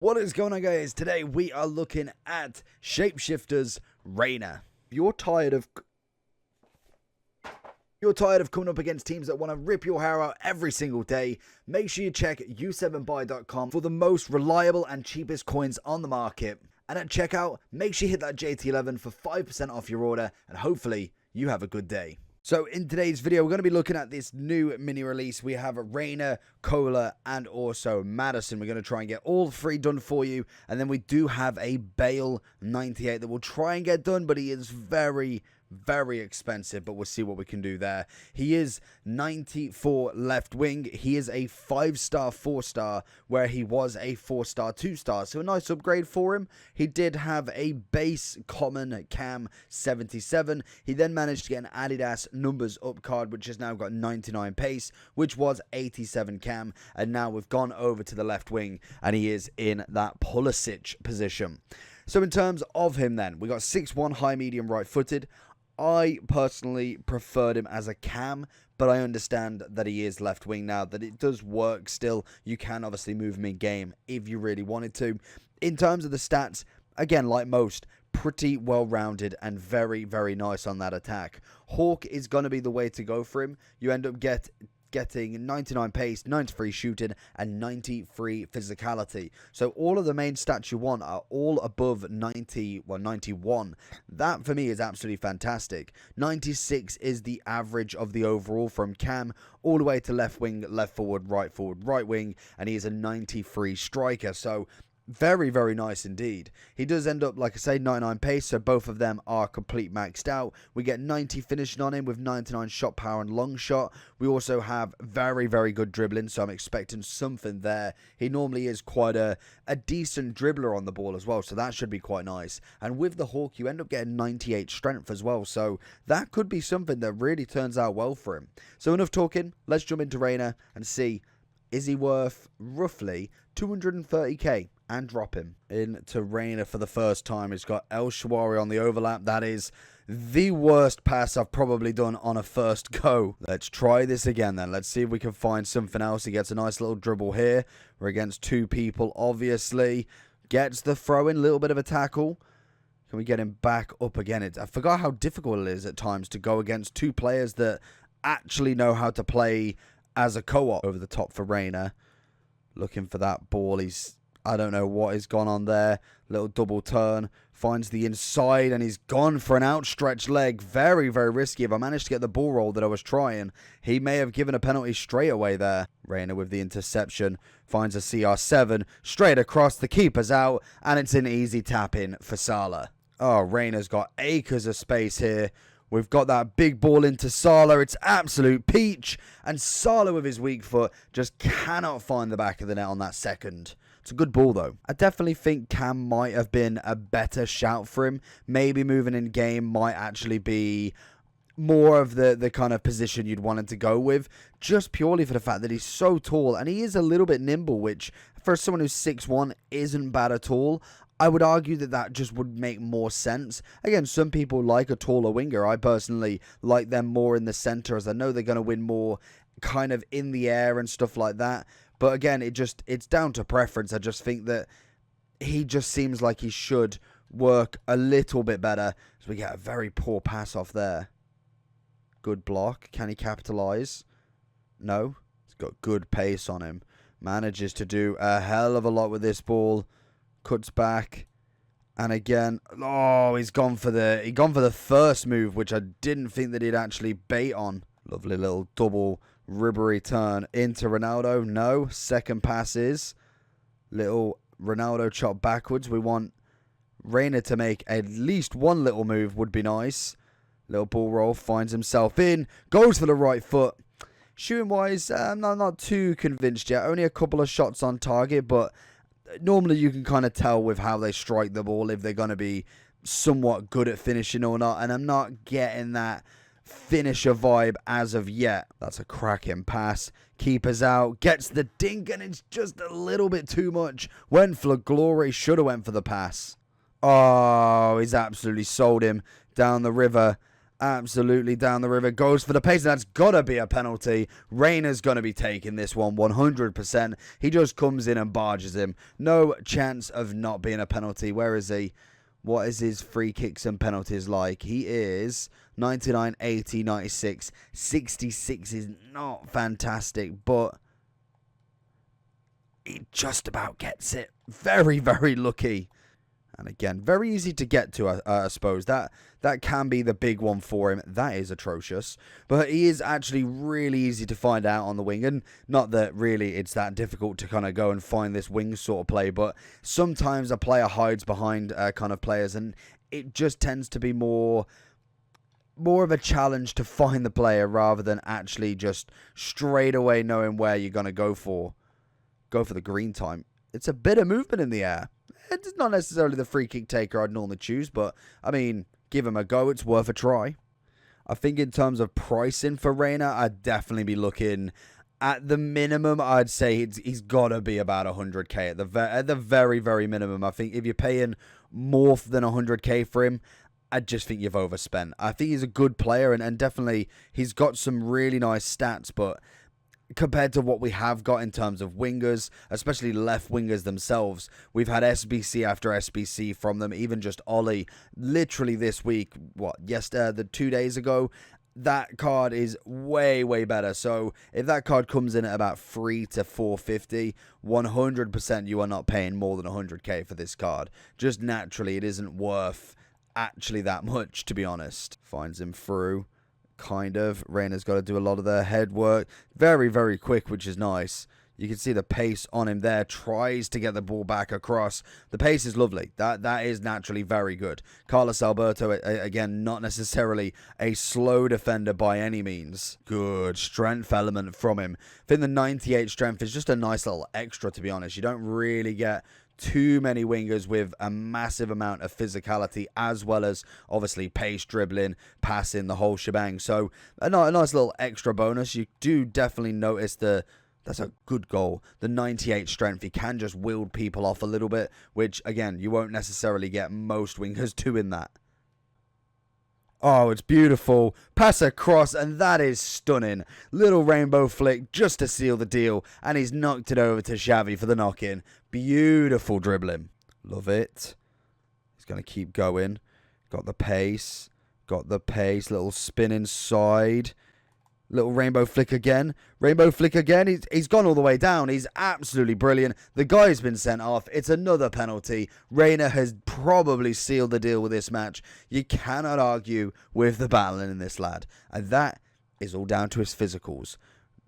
What is going on, guys? Today we are looking at Shapeshifters Reyna. You're tired of coming up against teams that want to rip your hair out every single day. Make sure you check u7buy.com for the most reliable and cheapest coins on the market. And at checkout, make sure you hit that JT11 for 5% off your order, and hopefully you have a good day. So in today's video, we're going to be looking at this new mini release. We have Reyna, Cola, and also Madison. We're going to try and get all three done for you. And then we do have a Bale 98 that we'll try and get done, but he is very expensive, but we'll see what we can do there. He is 94 left wing. He is a 5-star 4-star where he was a 4-star 2-star, so a nice upgrade for him. He did have a base common cam 77. He then managed to get an Adidas numbers up card, which has now got 99 pace, which was 87 cam, and now we've gone over to the left wing and he is in that Pulisic position. So in terms of him then, we got 6'1", high medium right footed. I personally preferred him as a cam, but I understand that he is left wing now, that it does work still. You can obviously move him in game if you really wanted to. In terms of the stats, again, like most, pretty well-rounded and very nice on that attack. Hawk is going to be the way to go for him. You end up getting 99 pace, 93 shooting, and 93 physicality. So all of the main stats you want are all above 90, well, 91. That for me is absolutely fantastic. 96 is the average of the overall from cam all the way to left wing, left forward, right wing, and he is a 93 striker. So very nice indeed. He does end up, like I say, 99 pace, so both of them are complete maxed out. We get 90 finishing on him with 99 shot power and long shot. We also have very good dribbling, so I'm expecting something there. He normally is quite a decent dribbler on the ball as well, so that should be quite nice. And with the Hawk, you end up getting 98 strength as well, so that could be something that really turns out well for him. So enough talking, let's jump into Reyna and see, is he worth roughly 230k? And drop him into Reyna for the first time. He's got El Shawari on the overlap. That is the worst pass I've probably done on a first go. Let's try this again then. Let's see if we can find something else. He gets a nice little dribble here. We're against two people, obviously. Gets the throw in, a little bit of a tackle. Can we get him back up again? I forgot how difficult it is at times to go against two players that actually know how to play as a co-op. Over the top for Reyna. Looking for that ball. I don't know what has gone on there. Little double turn. Finds the inside and he's gone for an outstretched leg. Very risky. If I managed to get the ball roll that I was trying, he may have given a penalty straight away there. Reyna with the interception. Finds a CR7. Straight across. The keeper's out. And it's an easy tap in for Salah. Oh, Reyna's got acres of space here. We've got that big ball into Salah. It's absolute peach. And Salah with his weak foot just cannot find the back of the net on that second. It's a good ball, though. I definitely think Cam might have been a better shout for him. Maybe moving in game might actually be more of the kind of position you'd want him to go with, just purely for the fact that he's so tall and he is a little bit nimble, which for someone who's 6'1" isn't bad at all. I would argue that just would make more sense. Again, some people like a taller winger. I personally like them more in the center, as I know they're going to win more kind of in the air and stuff like that. But again, it's down to preference. I just think that he just seems like he should work a little bit better. So we get a very poor pass off there. Good block. Can he capitalize? No. He's got good pace on him. Manages to do a hell of a lot with this ball. Cuts back. And again, oh, he gone for the first move, which I didn't think that he'd actually bait on. Lovely little double ribbery turn into Ronaldo. No. Second pass is little Ronaldo chop backwards. We want Reyna to make at least one little move would be nice. Little ball roll. Finds himself in. Goes for the right foot. Shooting wise, I'm not too convinced yet. Only a couple of shots on target, but normally you can kind of tell with how they strike the ball if they're going to be somewhat good at finishing or not. And I'm not getting that finisher vibe as of yet. That's a cracking pass. Keeper's out. Gets the dink and it's just a little bit too much. Went for glory. Should have went for the pass. Oh, he's absolutely sold him down the river. absolutely down the river, goes for the pace, and that's got to be a penalty. Reyna's going to be taking this one 100%. He just comes in and barges him. No chance of not being a penalty. Where is he? What is his free kicks and penalties like? He is 99, 80, 96. 66 is not fantastic, but he just about gets it. Very, very lucky. And again, very easy to get to, I suppose. That can be the big one for him. That is atrocious. But he is actually really easy to find out on the wing. And not that really it's that difficult to kind of go and find this wing sort of play. But sometimes a player hides behind kind of players. And it just tends to be more of a challenge to find the player rather than actually just straight away knowing where you're going to go for. Go for the green time. It's a bit of movement in the air. It's not necessarily the free kick taker I'd normally choose, but, I mean, give him a go. It's worth a try. I think in terms of pricing for Reyna, I'd definitely be looking at the minimum. I'd say he's got to be about 100k at the very, very minimum. I think if you're paying more than 100k for him, I just think you've overspent. I think he's a good player, and definitely he's got some really nice stats, but compared to what we have got in terms of wingers, especially left wingers themselves, we've had SBC after SBC from them, even just Ollie, literally this week, the 2 days ago, that card is way, way better. So if that card comes in at about 3 to 450, 100% you are not paying more than 100k for this card. Just naturally, it isn't worth actually that much, to be honest. Finds him through. Kind of. Reyna's got to do a lot of the head work. Very, very quick, which is nice. You can see the pace on him there. Tries to get the ball back across. The pace is lovely. That is naturally very good. Carlos Alberto, again, not necessarily a slow defender by any means. Good strength element from him. I think the 98 strength is just a nice little extra, to be honest. You don't really get too many wingers with a massive amount of physicality, as well as obviously pace, dribbling, passing, the whole shebang. So a nice little extra bonus. You do definitely notice that's a good goal. The 98 strength, he can just wield people off a little bit, which again, you won't necessarily get most wingers doing that. Oh, it's beautiful. Pass across, and that is stunning. Little rainbow flick just to seal the deal, and he's knocked it over to Xavi for the knock-in. Beautiful dribbling. Love it. He's going to keep going. Got the pace. Little spin inside. Little rainbow flick again. Rainbow flick again. He's gone all the way down. He's absolutely brilliant. The guy's been sent off. It's another penalty. Reyna has probably sealed the deal with this match. You cannot argue with the battling in this lad. And that is all down to his physicals.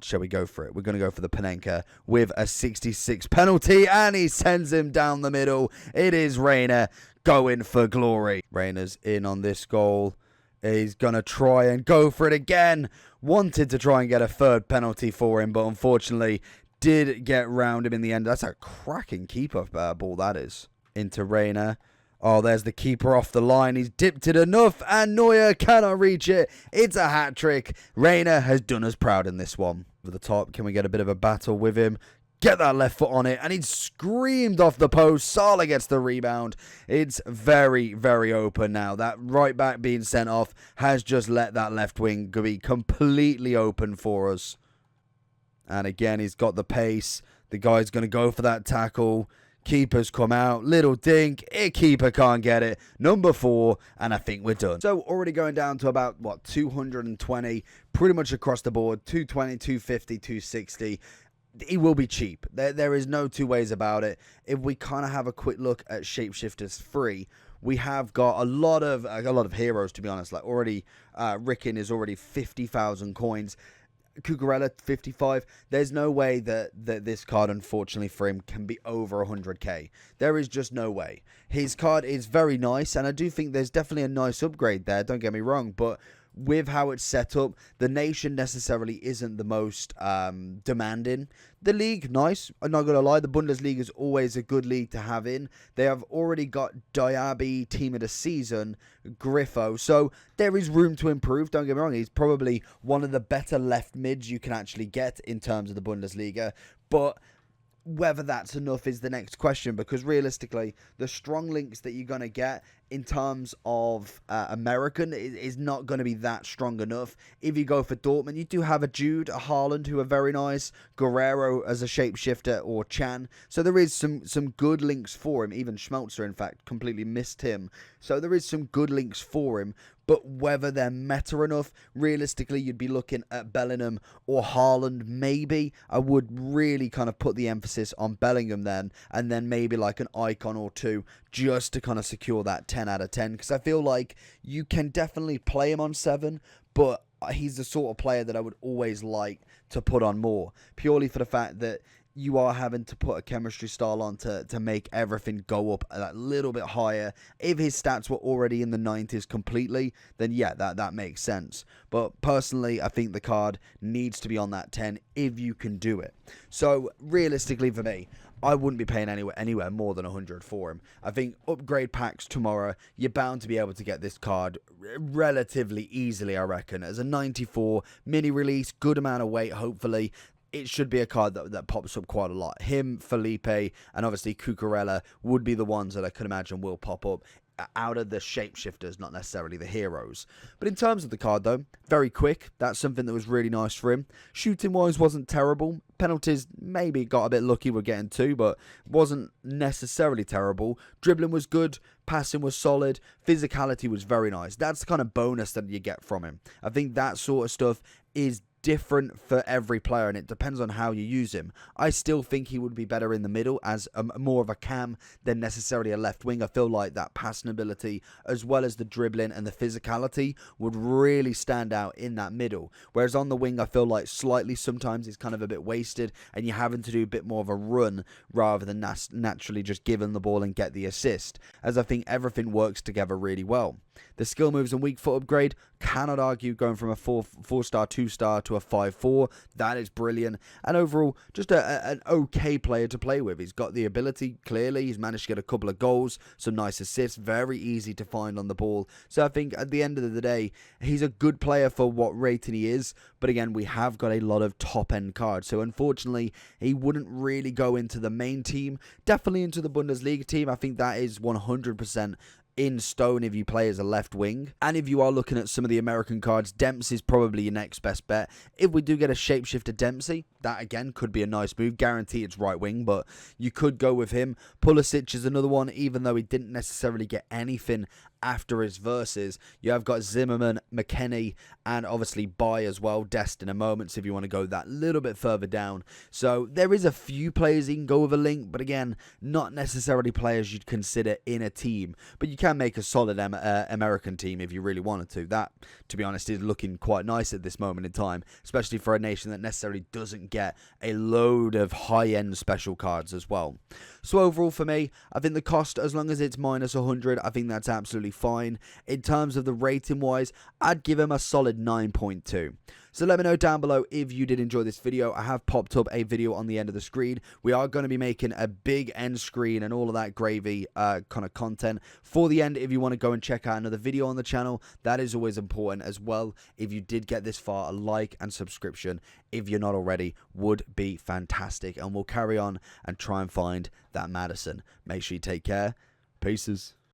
Shall we go for it? We're going to go for the Panenka with a 66 penalty. And he sends him down the middle. It is Reyna going for glory. Reyna's in on this goal. He's going to try and go for it again. Wanted to try and get a third penalty for him, but unfortunately did get round him in the end. That's a cracking keeper ball, that is. Into Reyna. Oh, there's the keeper off the line. He's dipped it enough, and Neuer cannot reach it. It's a hat-trick. Reyna has done us proud in this one. Over the top, can we get a bit of a battle with him? Get that left foot on it, and he's screamed off the post. Salah gets the rebound. It's very, very open now. That right back being sent off has just let that left wing be completely open for us. And again, he's got the pace. The guy's going to go for that tackle. Keeper's come out. Little dink. Keeper can't get it. Number 4, and I think we're done. So already going down to about, 220. Pretty much across the board. 220, 250, 260. He will be cheap. There is no two ways about it. If we kind of have a quick look at Shapeshifters 3, we have got a lot of heroes, to be honest. Like already, Ricken is already 50,000 coins. Cucurella 55. There's no way that this card, unfortunately for him, can be over 100k. There is just no way. His card is very nice, and I do think there's definitely a nice upgrade there. Don't get me wrong, but with how it's set up, the nation necessarily isn't the most demanding. The league, nice. I'm not going to lie, the Bundesliga is always a good league to have in. They have already got Diaby, Team of the Season, Griffo, so there is room to improve. Don't get me wrong, he's probably one of the better left mids you can actually get in terms of the Bundesliga, but whether that's enough is the next question, because realistically, the strong links that you're going to get in terms of American is not going to be that strong enough. If you go for Dortmund, you do have a Jude, a Haaland, who are very nice, Guerrero as a shapeshifter, or Chan. So there is some good links for him. Even Schmelzer, in fact, completely missed him. So there is some good links for him. But whether they're meta enough, realistically, you'd be looking at Bellingham or Haaland, maybe. I would really kind of put the emphasis on Bellingham then, and then maybe like an icon or two, just to kind of secure that 10 out of 10. Because I feel like you can definitely play him on 7, but he's the sort of player that I would always like to put on more, purely for the fact that you are having to put a chemistry style on to make everything go up a little bit higher. If his stats were already in the 90s completely, then yeah, that makes sense. But personally, I think the card needs to be on that 10 if you can do it. So realistically for me, I wouldn't be paying anywhere more than 100 for him. I think upgrade packs tomorrow, you're bound to be able to get this card relatively easily, I reckon. As a 94 mini release, good amount of weight, hopefully. It should be a card that pops up quite a lot. Him, Felipe, and obviously Cucurella would be the ones that I could imagine will pop up out of the shapeshifters, not necessarily the heroes. But in terms of the card, though, very quick. That's something that was really nice for him. Shooting-wise wasn't terrible. Penalties, maybe got a bit lucky with getting 2, but wasn't necessarily terrible. Dribbling was good. Passing was solid. Physicality was very nice. That's the kind of bonus that you get from him. I think that sort of stuff is different for every player, and it depends on how you use him. I still think he would be better in the middle as more of a cam than necessarily a left wing. I feel like that passing ability as well as the dribbling and the physicality would really stand out in that middle, whereas on the wing I feel like slightly sometimes it's kind of a bit wasted and you're having to do a bit more of a run rather than naturally just giving the ball and get the assist, as I think everything works together really well. The skill moves and weak foot upgrade, cannot argue, going from a 4-star, 2-star to a 5-4. That is brilliant. And overall, just an okay player to play with. He's got the ability, clearly. He's managed to get a couple of goals, some nice assists, very easy to find on the ball. So I think at the end of the day, he's a good player for what rating he is. But again, we have got a lot of top-end cards. So unfortunately, he wouldn't really go into the main team. Definitely into the Bundesliga team. I think that is 100% in stone if you play as a left wing. And if you are looking at some of the American cards, Dempsey is probably your next best bet. If we do get a shapeshifter Dempsey, that again could be a nice move. Guarantee it's right wing, but you could go with him. Pulisic is another one, even though he didn't necessarily get anything after his verses. You have got Zimmerman, McKennie, and obviously Bai as well, Dest in a moment, so if you want to go that little bit further down. So there is a few players you can go with a link, but again, not necessarily players you'd consider in a team. But you can make a solid American team if you really wanted to. That, to be honest, is looking quite nice at this moment in time, especially for a nation that necessarily doesn't get a load of high-end special cards as well. So overall for me, I think the cost, as long as it's minus 100, I think that's absolutely fine. In terms of the rating wise, I'd give him a solid 9.2. So let me know down below if you did enjoy this video. I have popped up a video on the end of the screen. We are going to be making a big end screen and all of that gravy kind of content for the end. If you want to go and check out another video on the channel, that is always important as well. If you did get this far, a like and subscription, if you're not already, would be fantastic. And we'll carry on and try and find that Madison. Make sure you take care. Peaces.